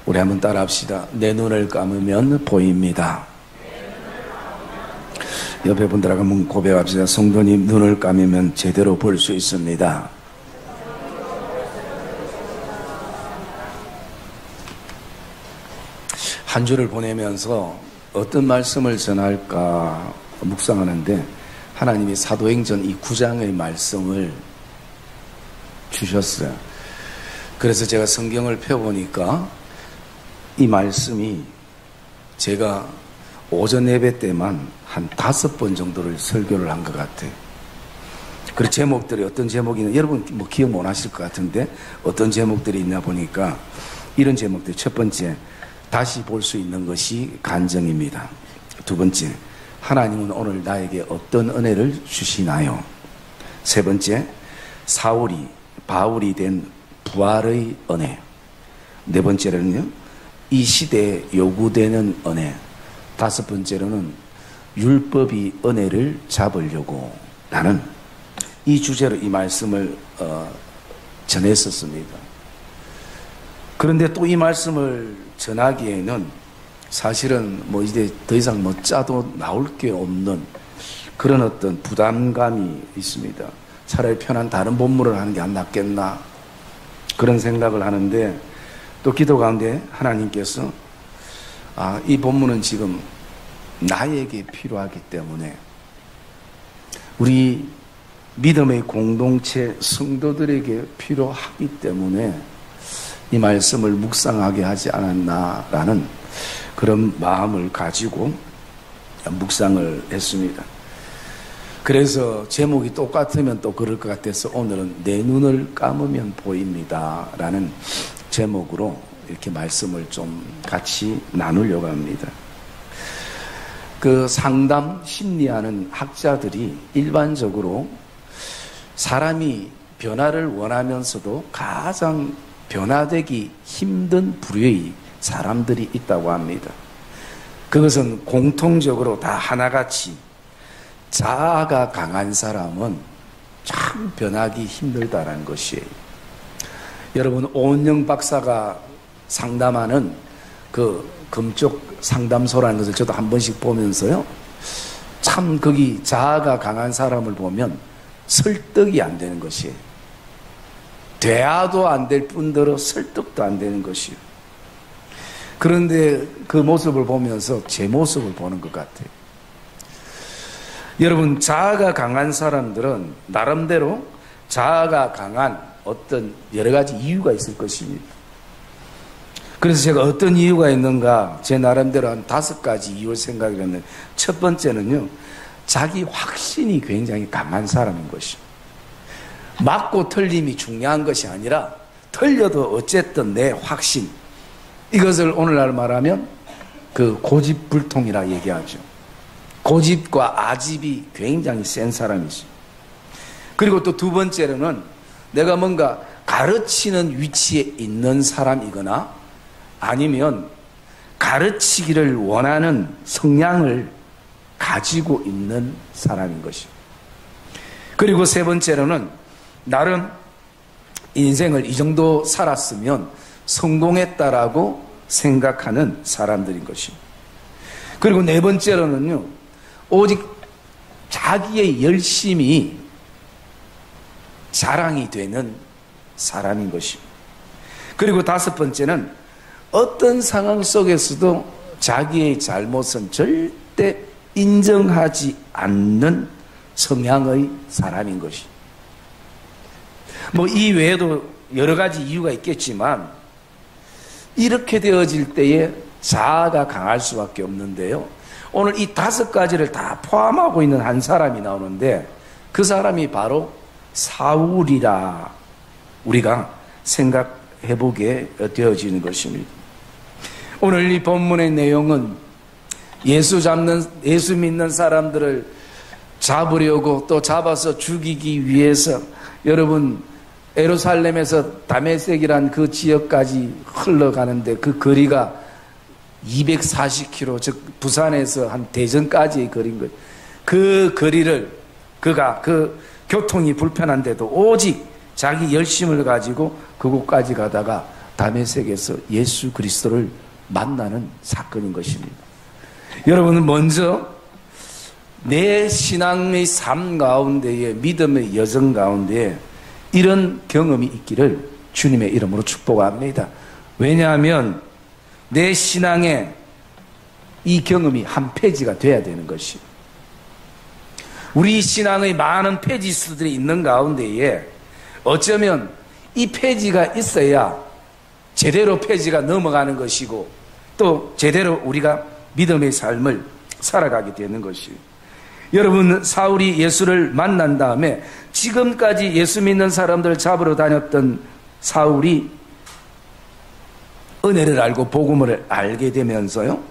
우리 한번 따라합시다. 내 눈을 감으면 보입니다. 옆에 분들하고 한번 고백합시다. 성도님, 눈을 감으면 제대로 볼 수 있습니다. 한 주를 보내면서 어떤 말씀을 전할까 묵상하는데 하나님이 사도행전 이 9장의 말씀을 주셨어요. 그래서 제가 성경을 펴보니까 이 말씀이 제가 오전 예배 때만 한 5번 정도를 설교를 한 것 같아요. 그 제목들이 어떤 제목이냐, 여러분 뭐 기억 못 하실 것 같은데 어떤 제목들이 있나 보니까 이런 제목들. 첫 번째, 다시 볼 수 있는 것이 간정입니다. 두 번째, 하나님은 오늘 나에게 어떤 은혜를 주시나요? 세 번째, 바울이 된 부활의 은혜. 네 번째로는요, 이 시대에 요구되는 은혜. 다섯 번째로는 율법이 은혜를 잡으려고. 나는 이 주제로 이 말씀을 전했었습니다. 그런데 또 이 말씀을 전하기에는 사실은 뭐 이제 더 이상 뭐 짜도 나올 게 없는 그런 어떤 부담감이 있습니다. 차라리 편한 다른 본문을 하는 게 안 낫겠나 그런 생각을 하는데, 또 기도 가운데 하나님께서 이 본문은 지금 나에게 필요하기 때문에 우리 믿음의 공동체 성도들에게 필요하기 때문에 이 말씀을 묵상하게 하지 않았나라는 그런 마음을 가지고 묵상을 했습니다. 그래서 제목이 똑같으면 또 그럴 것 같아서 오늘은 내 눈을 감으면 보입니다 라는 제목으로 이렇게 말씀을 좀 같이 나누려고 합니다. 그 상담 심리하는 학자들이 일반적으로 사람이 변화를 원하면서도 가장 변화되기 힘든 부류의 사람들이 있다고 합니다. 그것은 공통적으로 다 하나같이 자아가 강한 사람은 참 변하기 힘들다는 것이에요. 여러분, 오은영 박사가 상담하는 그 금쪽 상담소라는 것을 저도 한 번씩 보면서요, 참 거기 자아가 강한 사람을 보면 설득이 안 되는 것이에요. 대화도 안 될 뿐더러 설득도 안 되는 것이에요. 그런데 그 모습을 보면서 제 모습을 보는 것 같아요. 여러분, 자아가 강한 사람들은 나름대로 자아가 강한 어떤 여러 가지 이유가 있을 것입니다. 그래서 제가 어떤 이유가 있는가 제 나름대로 한 5가지 이유를 생각을 했는데, 첫 번째는요, 자기 확신이 굉장히 강한 사람인 것이죠. 맞고 틀림이 중요한 것이 아니라 틀려도 어쨌든 내 확신, 이것을 오늘날 말하면 그 고집불통이라 얘기하죠. 고집과 아집이 굉장히 센 사람이죠. 그리고 또 두 번째로는 내가 뭔가 가르치는 위치에 있는 사람이거나 아니면 가르치기를 원하는 성향을 가지고 있는 사람인 것이죠. 그리고 세 번째로는 나름 인생을 이 정도 살았으면 성공했다라고 생각하는 사람들인 것입니다. 그리고 네 번째로는요, 오직 자기의 열심이 자랑이 되는 사람인 것입니다. 그리고 다섯 번째는 어떤 상황 속에서도 자기의 잘못은 절대 인정하지 않는 성향의 사람인 것입니다. 뭐 이 외에도 여러 가지 이유가 있겠지만 이렇게 되어질 때에 자아가 강할 수밖에 없는데요, 오늘 이 5가지를 다 포함하고 있는 한 사람이 나오는데 그 사람이 바로 사울이라 우리가 생각해보게 되어지는 것입니다. 오늘 이 본문의 내용은 예수 믿는 사람들을 잡으려고 또 잡아서 죽이기 위해서, 여러분 예루살렘에서 다메섹이란 그 지역까지 흘러가는데 그 거리가 240km, 즉 부산에서 한 대전까지의 거리인 거예요. 그 거리를 그가 그 교통이 불편한데도 오직 자기 열심을 가지고 그곳까지 가다가 다메섹에서 예수 그리스도를 만나는 사건인 것입니다. 여러분은 먼저 내 신앙의 삶 가운데에, 믿음의 여정 가운데에 이런 경험이 있기를 주님의 이름으로 축복합니다. 왜냐하면 내 신앙에 이 경험이 한 페이지가 돼야 되는 것이에요. 우리 신앙의 많은 페이지수들이 있는 가운데에 어쩌면 이 페이지가 있어야 제대로 페이지가 넘어가는 것이고 또 제대로 우리가 믿음의 삶을 살아가게 되는 것이에요. 여러분, 사울이 예수를 만난 다음에 지금까지 예수 믿는 사람들 잡으러 다녔던 사울이 은혜를 알고 복음을 알게 되면서요,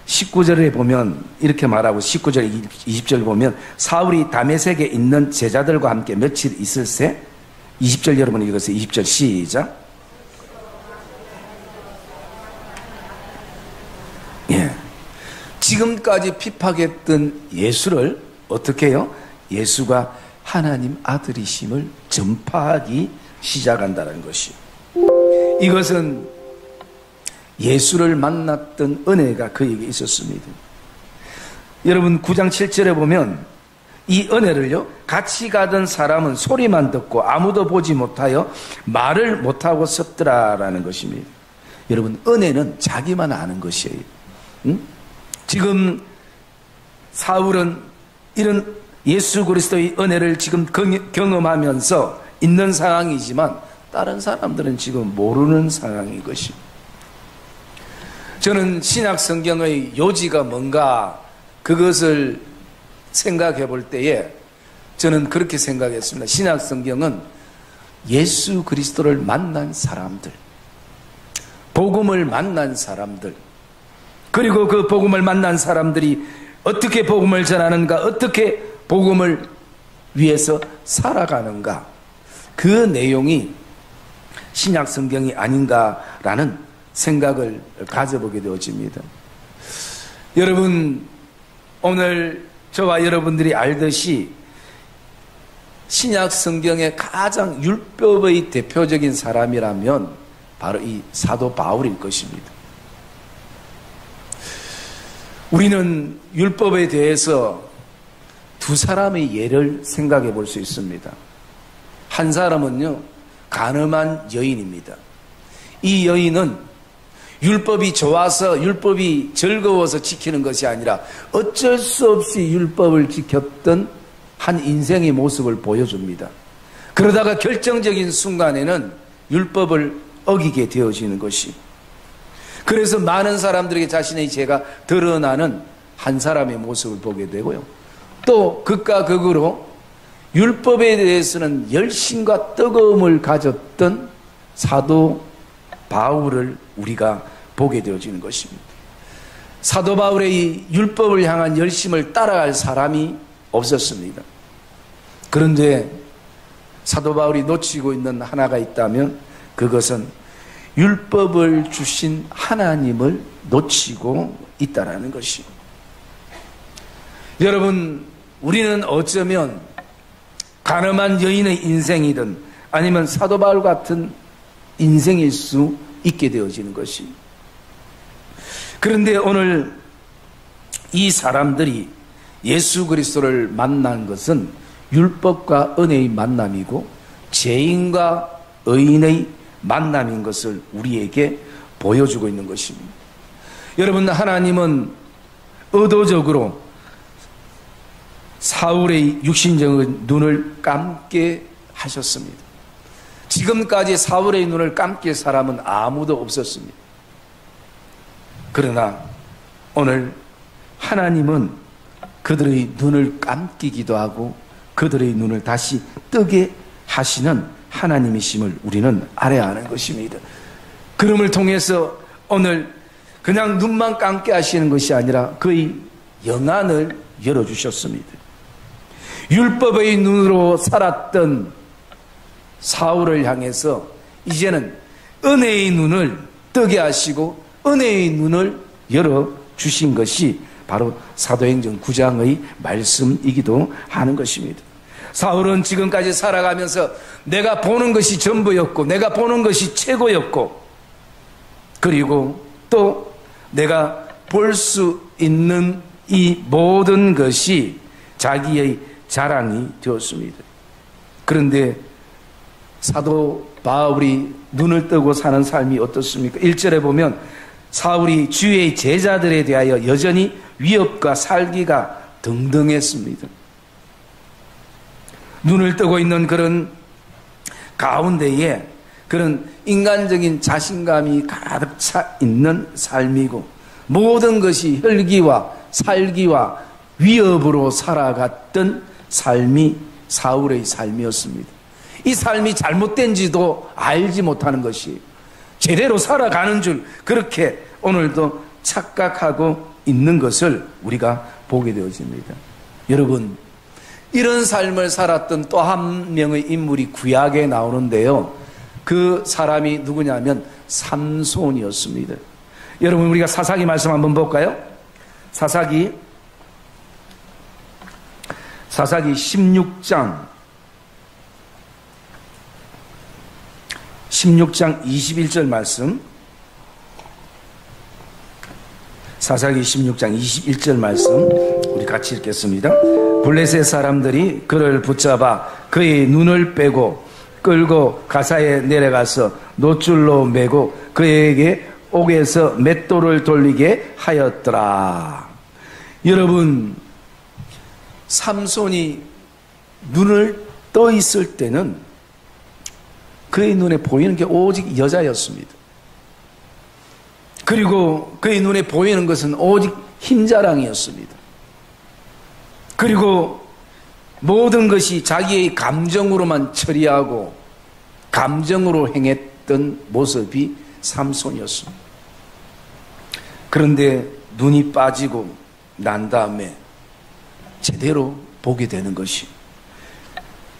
19절에 보면 이렇게 말하고 19절 20절 보면 사울이 다메섹에 있는 제자들과 함께 며칠 있을새 20절 여러분 읽으세요. 20절 시작. 예. 지금까지 핍박했던 예수를 어떻게 해요? 예수가 하나님 아들이심을 전파하기 시작한다는 것이요. 이것은 예수를 만났던 은혜가 그에게 있었습니다. 여러분 9장 7절에 보면 이 은혜를요, 같이 가던 사람은 소리만 듣고 아무도 보지 못하여 말을 못하고 섰더라라는 것입니다. 여러분, 은혜는 자기만 아는 것이에요. 응? 지금 사울은 이런 예수 그리스도의 은혜를 지금 경험하면서 있는 상황이지만 다른 사람들은 지금 모르는 상황인 것입니다. 저는 신약 성경의 요지가 뭔가 그것을 생각해 볼 때에 저는 그렇게 생각했습니다. 신약 성경은 예수 그리스도를 만난 사람들, 복음을 만난 사람들, 그리고 그 복음을 만난 사람들이 어떻게 복음을 전하는가, 어떻게 복음을 위해서 살아가는가, 그 내용이 신약 성경이 아닌가라는 생각을 가져보게 되어집니다. 여러분, 오늘 저와 여러분들이 알듯이 신약 성경의 가장 율법의 대표적인 사람이라면 바로 이 사도 바울일 것입니다. 우리는 율법에 대해서 두 사람의 예를 생각해 볼 수 있습니다. 한 사람은요, 간음한 여인입니다. 이 여인은 율법이 좋아서, 율법이 즐거워서 지키는 것이 아니라 어쩔 수 없이 율법을 지켰던 한 인생의 모습을 보여줍니다. 그러다가 결정적인 순간에는 율법을 어기게 되어지는 것이, 그래서 많은 사람들에게 자신의 죄가 드러나는 한 사람의 모습을 보게 되고요. 또 극과 극으로 율법에 대해서는 열심과 뜨거움을 가졌던 사도 바울을 우리가 보게 되어지는 것입니다. 사도 바울의 이 율법을 향한 열심을 따라갈 사람이 없었습니다. 그런데 사도 바울이 놓치고 있는 하나가 있다면 그것은 율법을 주신 하나님을 놓치고 있다라는 것입니다. 여러분, 우리는 어쩌면 가늠한 여인의 인생이든 아니면 사도 바울 같은 인생일 수 있게 되어지는 것이. 그런데 오늘 이 사람들이 예수 그리스도를 만난 것은 율법과 은혜의 만남이고 죄인과 의인의 만남인 것을 우리에게 보여주고 있는 것입니다. 여러분, 하나님은 의도적으로 사울의 육신적인 눈을 감게 하셨습니다. 지금까지 사울의 눈을 감길 사람은 아무도 없었습니다. 그러나 오늘 하나님은 그들의 눈을 감기기도 하고 그들의 눈을 다시 뜨게 하시는 하나님이심을 우리는 알아야 하는 것입니다. 그럼을 통해서 오늘 그냥 눈만 감게 하시는 것이 아니라 그의 영안을 열어주셨습니다. 율법의 눈으로 살았던 사울을 향해서 이제는 은혜의 눈을 뜨게 하시고 은혜의 눈을 열어주신 것이 바로 사도행전 9장의 말씀이기도 하는 것입니다. 사울은 지금까지 살아가면서 내가 보는 것이 전부였고 내가 보는 것이 최고였고 그리고 또 내가 볼 수 있는 이 모든 것이 자기의 자랑이 되었습니다. 그런데 사도 바울이 눈을 뜨고 사는 삶이 어떻습니까? 1절에 보면 사울이 주의 제자들에 대하여 여전히 위협과 살기가 등등했습니다. 눈을 뜨고 있는 그런 가운데에 그런 인간적인 자신감이 가득 차 있는 삶이고 모든 것이 혈기와 살기와 위협으로 살아갔던 삶이 사울의 삶이었습니다. 이 삶이 잘못된지도 알지 못하는 것이 제대로 살아가는 줄 그렇게 오늘도 착각하고 있는 것을 우리가 보게 되어집니다. 여러분, 이런 삶을 살았던 또 한 명의 인물이 구약에 나오는데요. 그 사람이 누구냐면 삼손이었습니다. 여러분, 우리가 사사기 말씀 한번 볼까요? 사사기 16장 21절 말씀. 사사기 16장 21절 말씀 우리 같이 읽겠습니다. 블레셋 사람들이 그를 붙잡아 그의 눈을 빼고 끌고 가사에 내려가서 노줄로 매고 그에게 옥에서 맷돌을 돌리게 하였더라. 여러분, 삼손이 눈을 떠 있을 때는 그의 눈에 보이는 게 오직 여자였습니다. 그리고 그의 눈에 보이는 것은 오직 힘자랑이었습니다. 그리고 모든 것이 자기의 감정으로만 처리하고 감정으로 행했던 모습이 삼손이었습니다. 그런데 눈이 빠지고 난 다음에 제대로 보게 되는 것이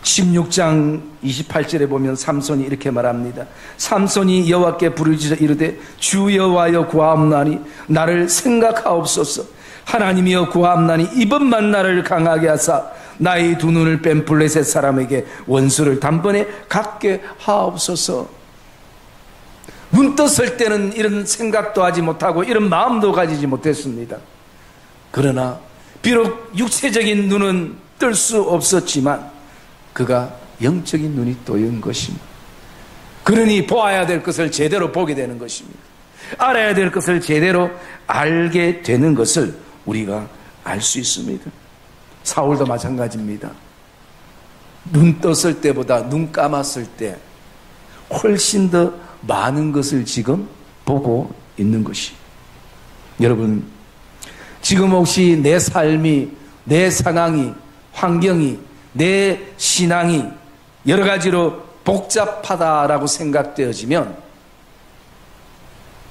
16장 28절에 보면 삼손이 이렇게 말합니다. 삼손이 여호와께 부르짖어 이르되 주 여호와여 구하옵나니 나를 생각하옵소서. 하나님이여 구하옵나니 이번만 나를 강하게 하사 나의 두 눈을 뺀 블레셋 사람에게 원수를 단번에 갖게 하옵소서. 눈 떴을 때는 이런 생각도 하지 못하고 이런 마음도 가지지 못했습니다. 그러나 비록 육체적인 눈은 뜰 수 없었지만 그가 영적인 눈이 떠인 것입니다. 그러니 보아야 될 것을 제대로 보게 되는 것입니다. 알아야 될 것을 제대로 알게 되는 것을 우리가 알 수 있습니다. 사울도 마찬가지입니다. 눈 떴을 때보다 눈 감았을 때 훨씬 더 많은 것을 지금 보고 있는 것이. 여러분, 지금 혹시 내 삶이, 내 상황이, 환경이, 내 신앙이 여러 가지로 복잡하다라고 생각되어지면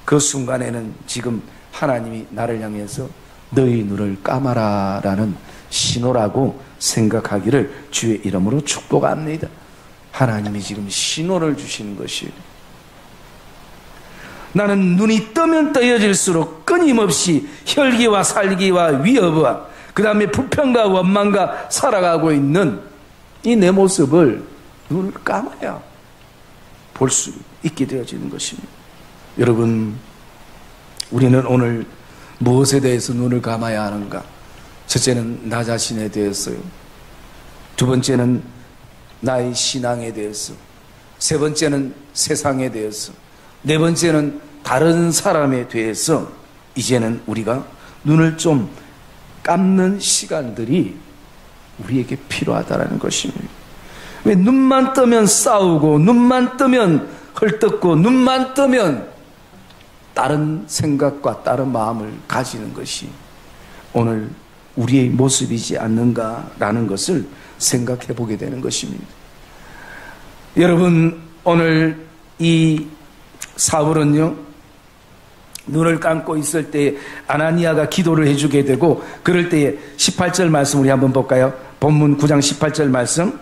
그 순간에는 지금 하나님이 나를 향해서 너희 눈을 감아라 라는 신호라고 생각하기를 주의 이름으로 축복합니다. 하나님이 지금 신호를 주시는 것이에요. 나는 눈이 뜨면 떠여질수록 끊임없이 혈기와 살기와 위협과 그 다음에 불평과 원망과 살아가고 있는 이 내 모습을 눈을 감아야 볼 수 있게 되어지는 것입니다. 여러분, 우리는 오늘 무엇에 대해서 눈을 감아야 하는가? 첫째는 나 자신에 대해서요. 두 번째는 나의 신앙에 대해서. 세 번째는 세상에 대해서. 네 번째는 다른 사람에 대해서 이제는 우리가 눈을 좀 감는 시간들이 우리에게 필요하다는 것입니다. 왜 눈만 뜨면 싸우고 눈만 뜨면 헐뜯고 눈만 뜨면 다른 생각과 다른 마음을 가지는 것이 오늘 우리의 모습이지 않는가라는 것을 생각해 보게 되는 것입니다. 여러분, 오늘 이 사울은요, 눈을 감고 있을 때에 아나니아가 기도를 해주게 되고, 그럴 때에 18절 말씀 우리 한번 볼까요? 본문 9장 18절 말씀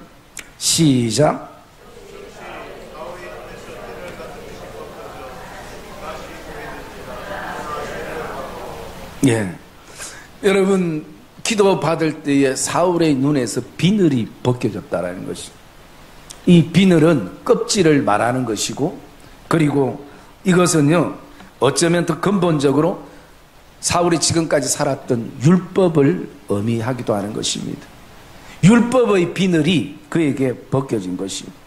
시작. 예, 여러분, 기도 받을 때에 사울의 눈에서 비늘이 벗겨졌다라는 것이, 이 비늘은 껍질을 말하는 것이고, 그리고 이것은요 어쩌면 더 근본적으로 사울이 지금까지 살았던 율법을 의미하기도 하는 것입니다. 율법의 비늘이 그에게 벗겨진 것입니다.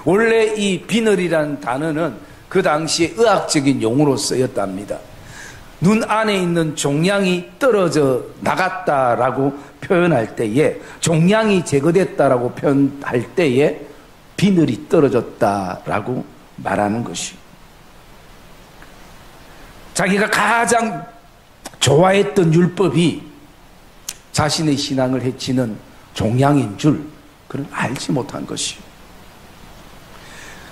원래 이 비늘이라는 단어는 그 당시에 의학적인 용어로 쓰였답니다. 눈 안에 있는 종양이 떨어져 나갔다라고 표현할 때에, 종양이 제거됐다라고 표현할 때에 비늘이 떨어졌다라고 말하는 것이에요. 자기가 가장 좋아했던 율법이 자신의 신앙을 해치는 종양인 줄 그는 알지 못한 것이요.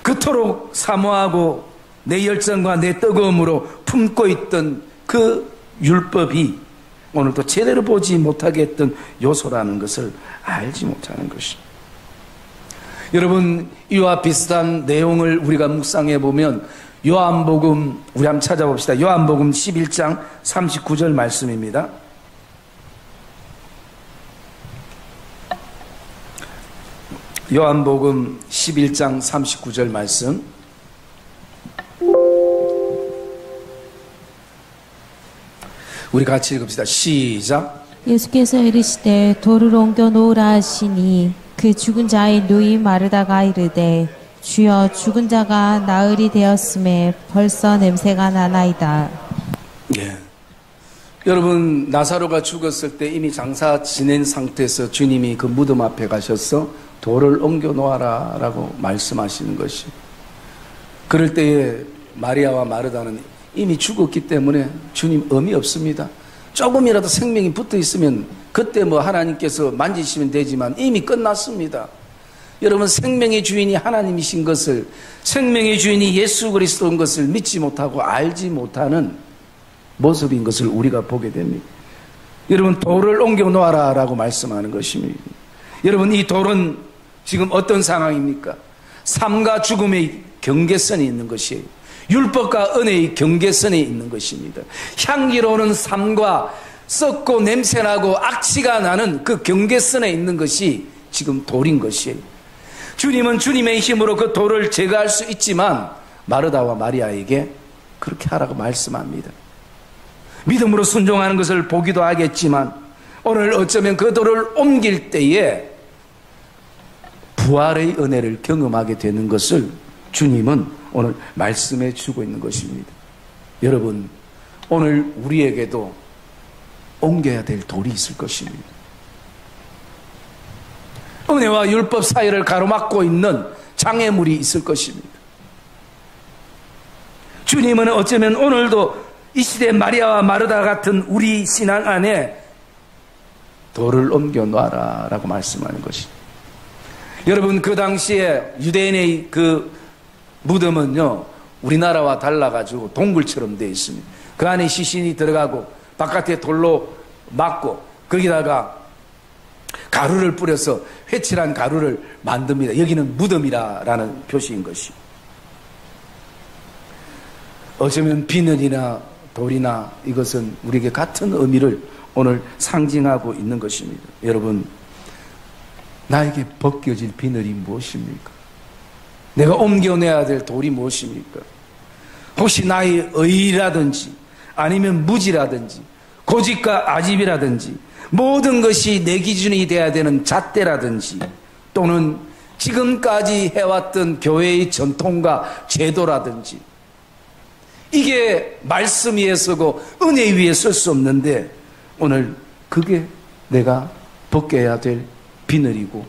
그토록 사모하고 내 열정과 내 뜨거움으로 품고 있던 그 율법이 오늘도 제대로 보지 못하게 했던 요소라는 것을 알지 못하는 것이요. 여러분, 이와 비슷한 내용을 우리가 묵상해 보면 요한복음, 우리 한번 찾아봅시다. 요한복음 11장 39절 말씀입니다. 요한복음 11장 39절 말씀. 우리 같이 읽읍시다. 시작. 예수께서 이르시되 돌을 옮겨 놓으라 하시니 그 죽은 자의 누이 마르다가 이르되 주여 죽은 자가 나흘이 되었음에 벌써 냄새가 나나이다. 예. 여러분, 나사로가 죽었을 때 이미 장사 지낸 상태에서 주님이 그 무덤 앞에 가셔서 돌을 옮겨 놓아라 라고 말씀하시는 것이, 그럴 때에 마리아와 마르다는 이미 죽었기 때문에 주님 의미 없습니다. 조금이라도 생명이 붙어 있으면 그때 뭐 하나님께서 만지시면 되지만 이미 끝났습니다. 여러분, 생명의 주인이 하나님이신 것을, 생명의 주인이 예수 그리스도인 것을 믿지 못하고 알지 못하는 모습인 것을 우리가 보게 됩니다. 여러분, 돌을 옮겨 놓아라 라고 말씀하는 것입니다. 여러분, 이 돌은 지금 어떤 상황입니까? 삶과 죽음의 경계선에 있는 것이에요. 율법과 은혜의 경계선에 있는 것입니다. 향기로운 삶과 썩고 냄새나고 악취가 나는 그 경계선에 있는 것이 지금 돌인 것이에요. 주님은 주님의 힘으로 그 돌을 제거할 수 있지만 마르다와 마리아에게 그렇게 하라고 말씀합니다. 믿음으로 순종하는 것을 보기도 하겠지만 오늘 어쩌면 그 돌을 옮길 때에 부활의 은혜를 경험하게 되는 것을 주님은 오늘 말씀해 주고 있는 것입니다. 여러분, 오늘 우리에게도 옮겨야 될 돌이 있을 것입니다. 은혜와 율법 사이를 가로막고 있는 장애물이 있을 것입니다. 주님은 어쩌면 오늘도 이 시대 마리아와 마르다 같은 우리 신앙 안에 돌을 옮겨 놔라 라고 말씀하는 것입니다. 여러분, 그 당시에 유대인의 그 무덤은요, 우리나라와 달라가지고 동굴처럼 되어 있습니다. 그 안에 시신이 들어가고 바깥에 돌로 막고 거기다가 가루를 뿌려서 회칠한 가루를 만듭니다. 여기는 무덤이라는 표시인 것이. 어쩌면 비늘이나 돌이나 이것은 우리에게 같은 의미를 오늘 상징하고 있는 것입니다. 여러분, 나에게 벗겨질 비늘이 무엇입니까? 내가 옮겨내야 될 돌이 무엇입니까? 혹시 나의 의라든지 아니면 무지라든지 고집과 아집이라든지 모든 것이 내 기준이 돼야 되는 잣대라든지 또는 지금까지 해왔던 교회의 전통과 제도라든지 이게 말씀 위에 서고 은혜 위에 설 수 없는데 오늘 그게 내가 벗겨야 될 비늘이고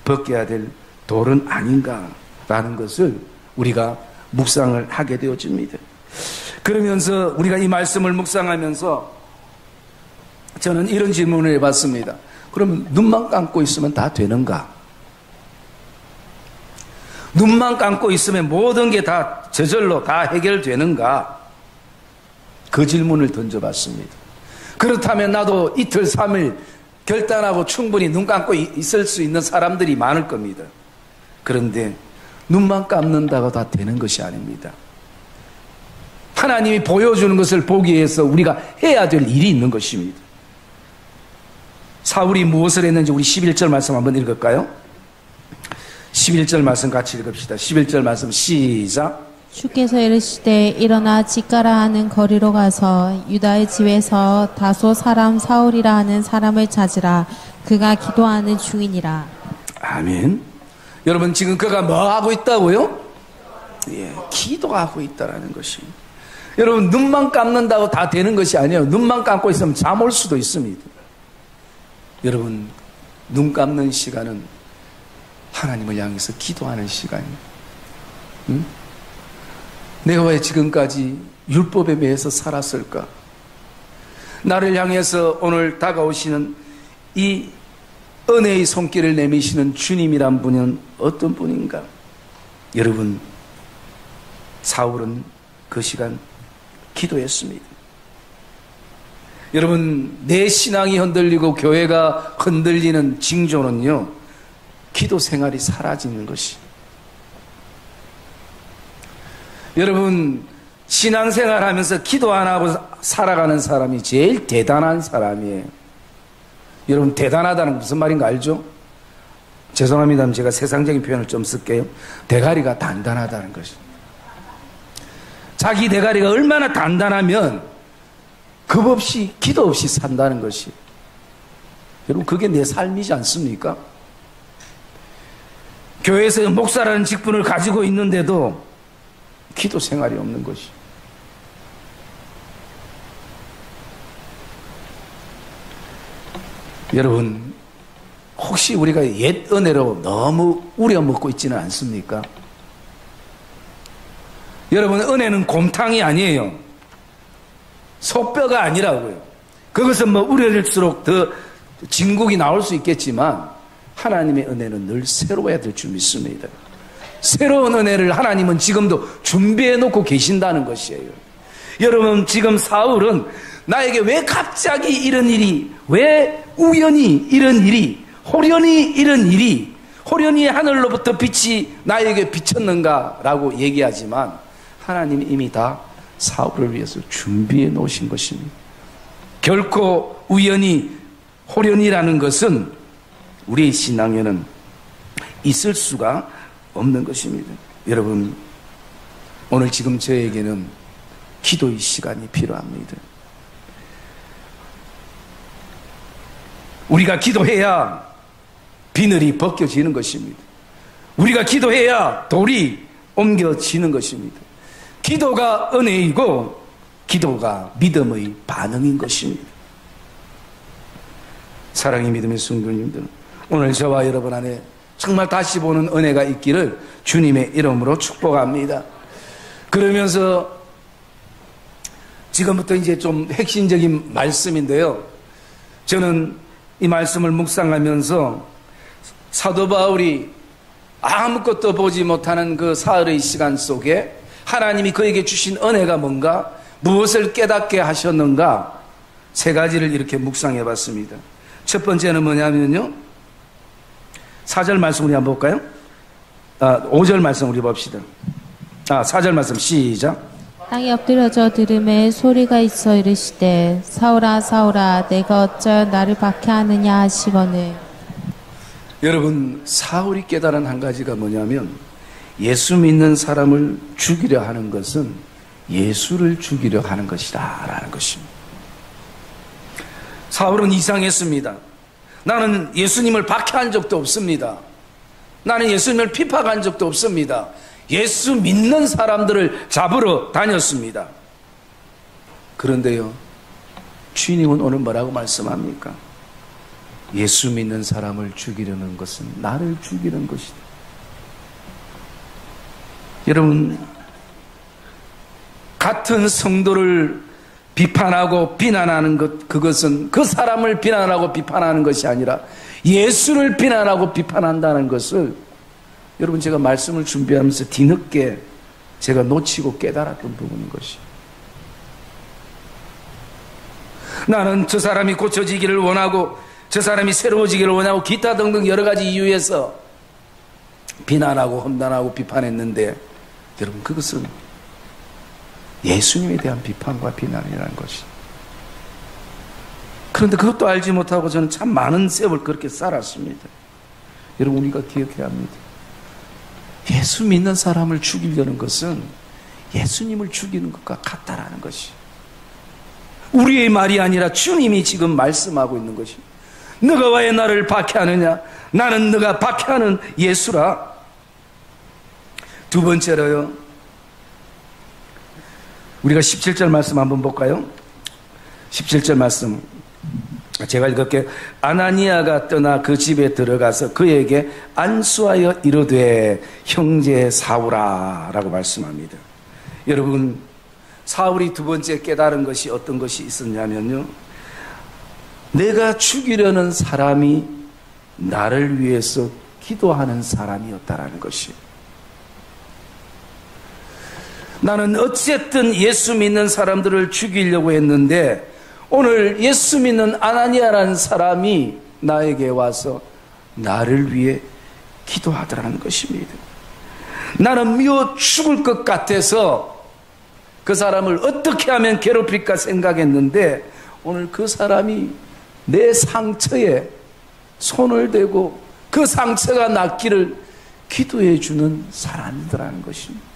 벗겨야 될 돌은 아닌가라는 것을 우리가 묵상을 하게 되어집니다. 그러면서 우리가 이 말씀을 묵상하면서 저는 이런 질문을 해봤습니다. 그러면 눈만 감고 있으면 다 되는가? 눈만 감고 있으면 모든 게 다 저절로 다 해결되는가? 그 질문을 던져봤습니다. 그렇다면 나도 이틀, 3일 결단하고 충분히 눈 감고 있을 수 있는 사람들이 많을 겁니다. 그런데 눈만 감는다고 다 되는 것이 아닙니다. 하나님이 보여주는 것을 보기 위해서 우리가 해야 될 일이 있는 것입니다. 사울이 무엇을 했는지 우리 11절 말씀 한번 읽을까요? 11절 말씀 같이 읽읍시다. 11절 말씀 시작. 주께서 이르시되 일어나 집가라 하는 거리로 가서 유다의 집에서 다소 사람 사울이라 하는 사람을 찾으라. 그가 기도하는 중이니라. 아멘. 여러분 지금 그가 뭐 하고 있다고요? 예, 기도하고 있다라는 것이. 여러분 눈만 감는다고 다 되는 것이 아니에요. 눈만 감고 있으면 잠 올 수도 있습니다. 여러분 눈 감는 시간은 하나님을 향해서 기도하는 시간이에요. 응? 내가 왜 지금까지 율법에 매여서 살았을까? 나를 향해서 오늘 다가오시는 이 은혜의 손길을 내미시는 주님이란 분은 어떤 분인가? 여러분 사울은 그 시간 기도했습니다. 여러분 내 신앙이 흔들리고 교회가 흔들리는 징조는요, 기도 생활이 사라지는 것이. 여러분 신앙생활 하면서 기도 안 하고 살아가는 사람이 제일 대단한 사람이에요. 여러분 대단하다는 무슨 말인가 알죠? 죄송합니다. 제가 세상적인 표현을 좀 쓸게요. 대가리가 단단하다는 것이. 자기 대가리가 얼마나 단단하면 겁 없이 기도 없이 산다는 것이. 여러분 그게 내 삶이지 않습니까? 교회에서 목사라는 직분을 가지고 있는데도 기도 생활이 없는 것이. 여러분 혹시 우리가 옛 은혜로 너무 우려먹고 있지는 않습니까? 여러분 은혜는 곰탕이 아니에요. 소뼈가 아니라고요. 그것은 뭐 우려질수록 더 진국이 나올 수 있겠지만 하나님의 은혜는 늘 새로워야 될 줄 믿습니다. 새로운 은혜를 하나님은 지금도 준비해 놓고 계신다는 것이에요. 여러분 지금 사울은 나에게 왜 갑자기 이런 일이, 왜 우연히 이런 일이, 호련히 이런 일이, 호련히 하늘로부터 빛이 나에게 비쳤는가 라고 얘기하지만 하나님이 이미 다 사울을 위해서 준비해 놓으신 것입니다. 결코 우연히 호련이라는 것은 우리의 신앙에는 있을 수가 없는 것입니다. 여러분 오늘 지금 저에게는 기도의 시간이 필요합니다. 우리가 기도해야 비늘이 벗겨지는 것입니다. 우리가 기도해야 돌이 옮겨지는 것입니다. 기도가 은혜이고 기도가 믿음의 반응인 것입니다. 사랑의 믿음의 성도님들, 오늘 저와 여러분 안에 정말 다시 보는 은혜가 있기를 주님의 이름으로 축복합니다. 그러면서 지금부터 이제 좀 핵심적인 말씀인데요, 저는 이 말씀을 묵상하면서 사도 바울이 아무것도 보지 못하는 그 사흘의 시간 속에 하나님이 그에게 주신 은혜가 뭔가, 무엇을 깨닫게 하셨는가, 세 가지를 이렇게 묵상해 봤습니다. 첫 번째는 뭐냐면요, 4절 말씀 우리 한번 볼까요? 5절 말씀 우리 봅시다. 4절 말씀 시작. 땅에 엎드려져 들음에 소리가 있어 이르시되 사울아 사울아 내가 어찌 나를 박해하느냐 하시거늘. 여러분 사울이 깨달은 한 가지가 뭐냐면, 예수 믿는 사람을 죽이려 하는 것은 예수를 죽이려 하는 것이다 라는 것입니다. 사울은 이상했습니다. 나는 예수님을 박해한 적도 없습니다. 나는 예수님을 핍박한 적도 없습니다. 예수 믿는 사람들을 잡으러 다녔습니다. 그런데요, 주님은 오늘 뭐라고 말씀합니까? 예수 믿는 사람을 죽이려는 것은 나를 죽이는 것이다. 여러분, 같은 성도를 비판하고 비난하는 것, 그것은 그 사람을 비난하고 비판하는 것이 아니라 예수를 비난하고 비판한다는 것을, 여러분 제가 말씀을 준비하면서 뒤늦게 제가 놓치고 깨달았던 부분인 것이, 나는 저 사람이 고쳐지기를 원하고 저 사람이 새로워지기를 원하고 기타 등등 여러 가지 이유에서 비난하고 험난하고 비판했는데, 여러분 그것은 예수님에 대한 비판과 비난이라는 것이. 그런데 그것도 알지 못하고 저는 참 많은 세월 그렇게 살았습니다. 여러분 우리가 기억해야 합니다. 예수 믿는 사람을 죽이려는 것은 예수님을 죽이는 것과 같다라는 것이, 우리의 말이 아니라 주님이 지금 말씀하고 있는 것이, 너가 왜 나를 박해하느냐? 나는 너가 박해하는 예수라. 두 번째로요, 우리가 17절 말씀 한번 볼까요? 17절 말씀 제가 읽을게요. 아나니아가 떠나 그 집에 들어가서 그에게 안수하여 이르되 형제 사울아 라고 말씀합니다. 여러분, 사울이 두 번째 깨달은 것이 어떤 것이 있었냐면요, 내가 죽이려는 사람이 나를 위해서 기도하는 사람이었다라는 것이, 나는 어쨌든 예수 믿는 사람들을 죽이려고 했는데 오늘 예수 믿는 아나니아라는 사람이 나에게 와서 나를 위해 기도하더라는 것입니다. 나는 미워 죽을 것 같아서 그 사람을 어떻게 하면 괴롭힐까 생각했는데 오늘 그 사람이 내 상처에 손을 대고 그 상처가 낫기를 기도해 주는 사람이더라는 것입니다.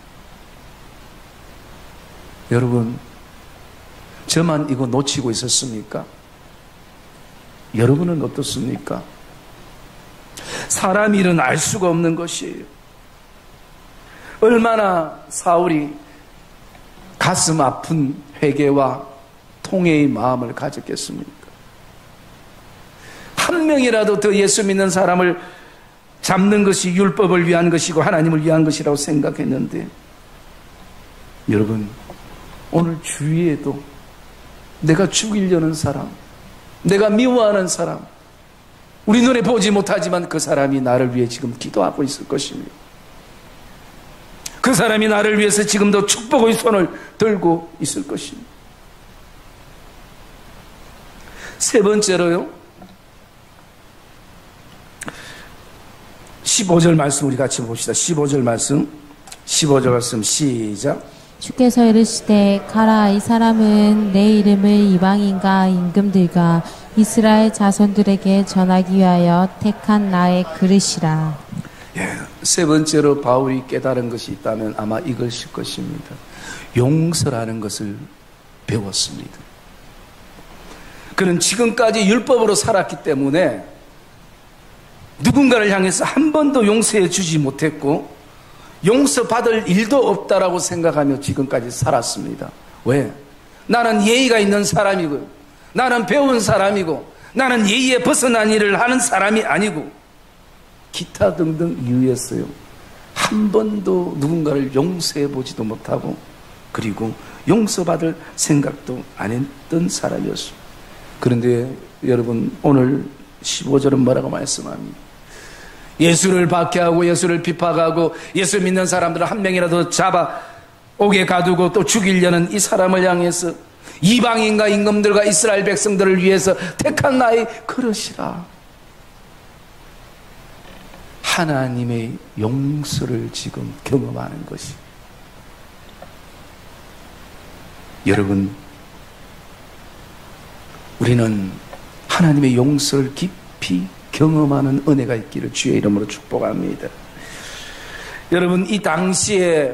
여러분, 저만 이거 놓치고 있었습니까? 여러분은 어떻습니까? 사람 일은 알 수가 없는 것이에요. 얼마나 사울이 가슴 아픈 회개와 통회의 마음을 가졌겠습니까? 한 명이라도 더 예수 믿는 사람을 잡는 것이 율법을 위한 것이고 하나님을 위한 것이라고 생각했는데, 여러분, 오늘 주위에도 내가 죽이려는 사람, 내가 미워하는 사람, 우리 눈에 보지 못하지만 그 사람이 나를 위해 지금 기도하고 있을 것입니다. 그 사람이 나를 위해서 지금도 축복의 손을 들고 있을 것입니다. 세 번째로요, 15절 말씀 우리 같이 봅시다. 15절 말씀 시작. 주께서 이르시되 가라, 이 사람은 내 이름을 이방인과 임금들과 이스라엘 자손들에게 전하기 위하여 택한 나의 그릇이라. 세 번째로 바울이 깨달은 것이 있다면 아마 이것일 것입니다. 용서라는 것을 배웠습니다. 그는 지금까지 율법으로 살았기 때문에 누군가를 향해서 한 번도 용서해 주지 못했고 용서받을 일도 없다라고 생각하며 지금까지 살았습니다. 왜? 나는 예의가 있는 사람이고, 나는 배운 사람이고, 나는 예의에 벗어난 일을 하는 사람이 아니고, 기타 등등 이유였어요. 한 번도 누군가를 용서해 보지도 못하고, 그리고 용서받을 생각도 안 했던 사람이었습니다. 그런데 여러분, 오늘 15절은 뭐라고 말씀합니까? 예수를 박해하고 예수를 비판하고 예수 믿는 사람들을 한 명이라도 잡아 옥에 가두고 또 죽이려는 이 사람을 향해서 이방인과 임금들과 이스라엘 백성들을 위해서 택한 나의 그릇이라. 하나님의 용서를 지금 경험하는 것이, 여러분, 우리는 하나님의 용서를 깊이 경험하는 은혜가 있기를 주의 이름으로 축복합니다. 여러분, 이 당시에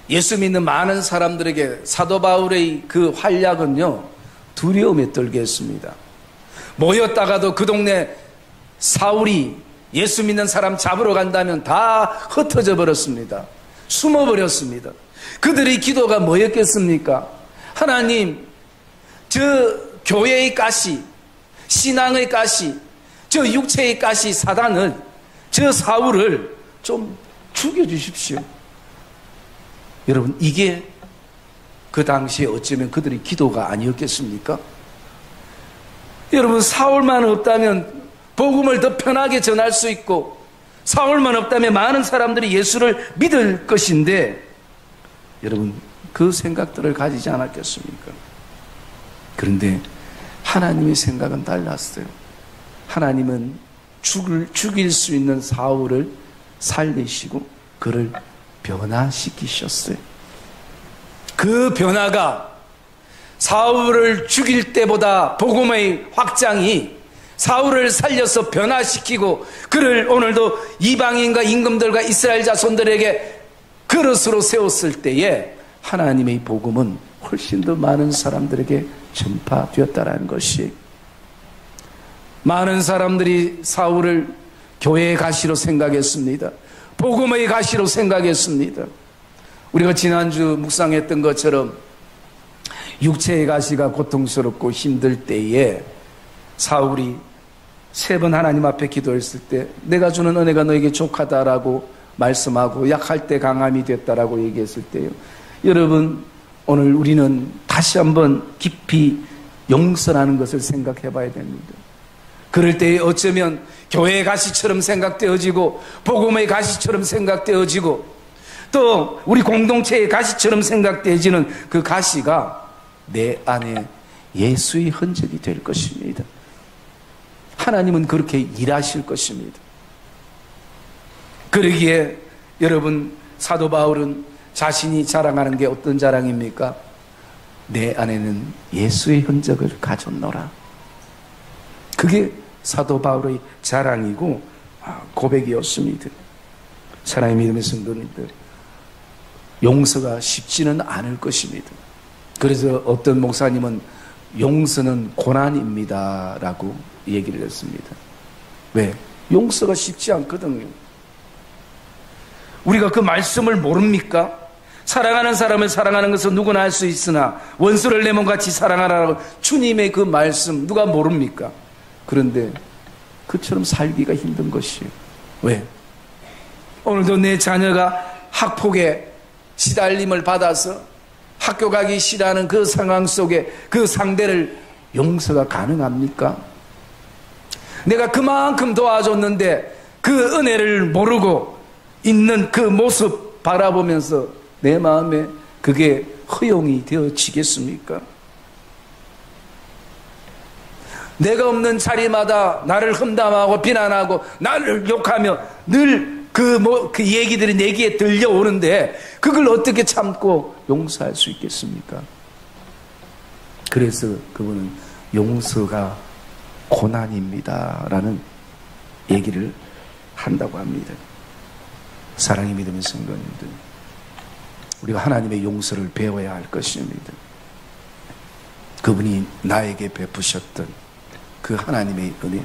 예수 믿는 많은 사람들에게 사도 바울의 그 활약은요, 두려움에 떨게 했습니다. 모였다가도 그 동네 사울이 예수 믿는 사람 잡으러 간다면 다 흩어져 버렸습니다. 숨어버렸습니다. 그들의 기도가 뭐였겠습니까? 하나님, 저 교회의 가시, 신앙의 가시, 저 육체의 가시 사단을, 저 사울을 좀 죽여주십시오. 여러분, 이게 그 당시에 어쩌면 그들의 기도가 아니었겠습니까? 여러분, 사울만 없다면 복음을 더 편하게 전할 수 있고, 사울만 없다면 많은 사람들이 예수를 믿을 것인데, 여러분, 그 생각들을 가지지 않았겠습니까? 그런데 하나님의 생각은 달랐어요. 하나님은 죽일 수 있는 사울을 살리시고 그를 변화시키셨어요. 그 변화가 사울을 죽일 때보다 복음의 확장이 사울을 살려서 변화시키고 그를 오늘도 이방인과 임금들과 이스라엘 자손들에게 그릇으로 세웠을 때에 하나님의 복음은 훨씬 더 많은 사람들에게 전파되었다는 것이, 많은 사람들이 사울을 교회의 가시로 생각했습니다. 복음의 가시로 생각했습니다. 우리가 지난주 묵상했던 것처럼 육체의 가시가 고통스럽고 힘들 때에 사울이 3번 하나님 앞에 기도했을 때 내가 주는 은혜가 너에게 족하다라고 말씀하고 약할 때 강함이 됐다라고 얘기했을 때요, 여러분 오늘 우리는 다시 한번 깊이 용서라는 것을 생각해 봐야 됩니다. 그럴 때에 어쩌면 교회의 가시처럼 생각되어지고 복음의 가시처럼 생각되어지고 또 우리 공동체의 가시처럼 생각되어지는 그 가시가 내 안에 예수의 흔적이 될 것입니다. 하나님은 그렇게 일하실 것입니다. 그러기에 여러분, 사도 바울은 자신이 자랑하는 게 어떤 자랑입니까? 내 안에는 예수의 흔적을 가졌노라. 그게 사도 바울의 자랑이고 고백이었습니다. 사랑의 믿음의 성도님들, 용서가 쉽지는 않을 것입니다. 그래서 어떤 목사님은 용서는 고난입니다 라고 얘기를 했습니다. 왜? 용서가 쉽지 않거든요. 우리가 그 말씀을 모릅니까? 사랑하는 사람을 사랑하는 것은 누구나 할 수 있으나 원수를 내 몸같이 사랑하라고 주님의 그 말씀 누가 모릅니까? 그런데 그처럼 살기가 힘든 것이에요. 왜? 오늘도 내 자녀가 학폭에 시달림을 받아서 학교 가기 싫어하는 그 상황 속에 그 상대를 용서가 가능합니까? 내가 그만큼 도와줬는데 그 은혜를 모르고 있는 그 모습 바라보면서 내 마음에 그게 허용이 되어지겠습니까? 내가 없는 자리마다 나를 험담하고 비난하고 나를 욕하며 늘 그 얘기들이 내 귀에 들려오는데 그걸 어떻게 참고 용서할 수 있겠습니까? 그래서 그분은 용서가 고난입니다 라는 얘기를 한다고 합니다. 사랑이 믿음의 성도님들, 우리가 하나님의 용서를 배워야 할 것입니다. 그분이 나에게 베푸셨던 그 하나님의 은혜,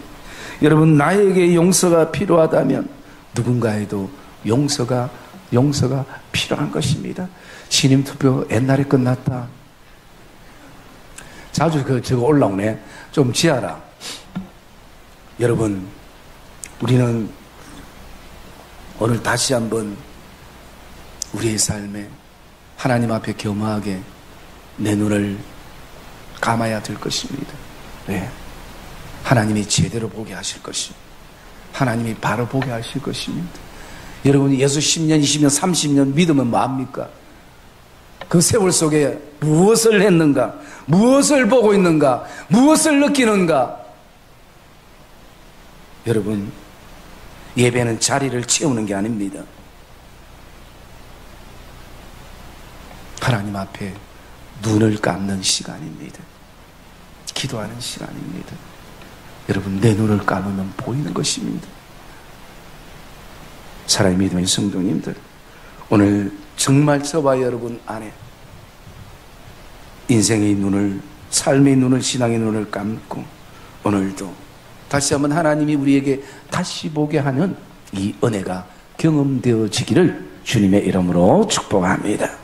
여러분, 나에게 용서가 필요하다면 누군가에도 용서가 필요한 것입니다. 신임투표 옛날에 끝났다. 자주 저거 올라오네. 좀 지하라. 여러분, 우리는 오늘 다시 한번 우리의 삶에 하나님 앞에 겸허하게 내 눈을 감아야 될 것입니다. 왜? 하나님이 제대로 보게 하실 것입니다. 하나님이 바로 보게 하실 것입니다. 여러분, 예수 10년, 20년, 30년 믿으면 뭐합니까? 그 세월 속에 무엇을 했는가? 무엇을 보고 있는가? 무엇을 느끼는가? 여러분, 예배는 자리를 채우는 게 아닙니다. 하나님 앞에 눈을 감는 시간입니다. 기도하는 시간입니다. 여러분, 내 눈을 감으면 보이는 것입니다. 사랑의 믿음의 성도님들, 오늘 정말 저와 여러분 안에 인생의 눈을, 삶의 눈을, 신앙의 눈을 감고 오늘도 다시 한번 하나님이 우리에게 다시 보게 하는 이 은혜가 경험되어지기를 주님의 이름으로 축복합니다.